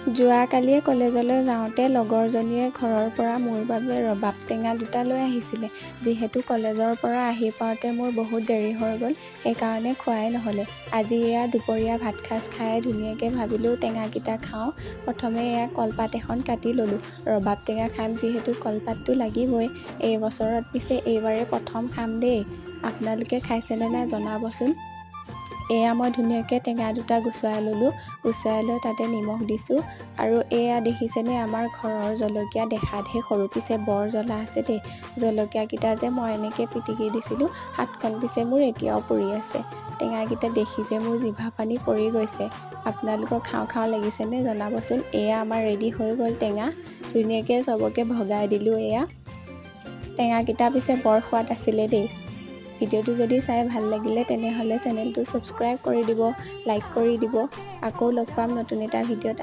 যোৱাকালিয়ে কলেজলৈ যাওঁতে লগৰজনীয়ে ঘৰৰ পৰা মোৰ বাবে ৰবাব টেঙা দুটা লৈ আহিছিলে। যিহেতু কলেজৰ পৰা আহি পাওঁতে মোৰ বহুত দেৰি হৈ গ'ল, সেইকাৰণে খোৱাই নহ'লে। আজি এয়া দুপৰীয়া ভাত সাজ খাই ধুনীয়াকৈ ভাবিলোঁ টেঙাকেইটা খাওঁ। প্ৰথমে এয়া কলপাত এখন কাটি ল'লোঁ। ৰবাব টেঙা খাম যিহেতু কলপাতটো লাগিবই। এই বছৰত পিছে এইবাৰে প্ৰথম খাম দেই। আপোনালোকে খাইছেনে নাই জনাবচোন। এয়া মই ধুনীয়াকৈ টেঙা দুটা গুচাই ল'লোঁ। গুচাই লৈ তাতে নিমখ দিছোঁ। আৰু এয়া দেখিছেনে আমাৰ ঘৰৰ জলকীয়া দেখাতহে সৰু, পিছে বৰ জ্বলা আছে দেই। জলকীয়াকেইটা যে মই এনেকৈ পিটিকি দিছিলোঁ, হাতখন পিছে মোৰ এতিয়াও পৰি আছে। টেঙাকেইটা দেখি যে মোৰ জিভা পানী পৰি গৈছে। আপোনালোকক খাওঁ খাওঁ লাগিছেনে জনাবচোন। এয়া আমাৰ ৰেডি হৈ গ'ল টেঙা। ধুনীয়াকৈ চবকে ভগাই দিলোঁ। এয়া টেঙাকেইটা পিছে বৰ সোৱাদ আছিলে দেই। ভিডিঅ'টো যদি চাই ভাল লাগিলে তেনেহ'লে চেনেলটো ছাবস্ক্ৰাইব কৰি দিব, লাইক কৰি দিব। আকৌ লগ পাম নতুন এটা ভিডিঅ'ত।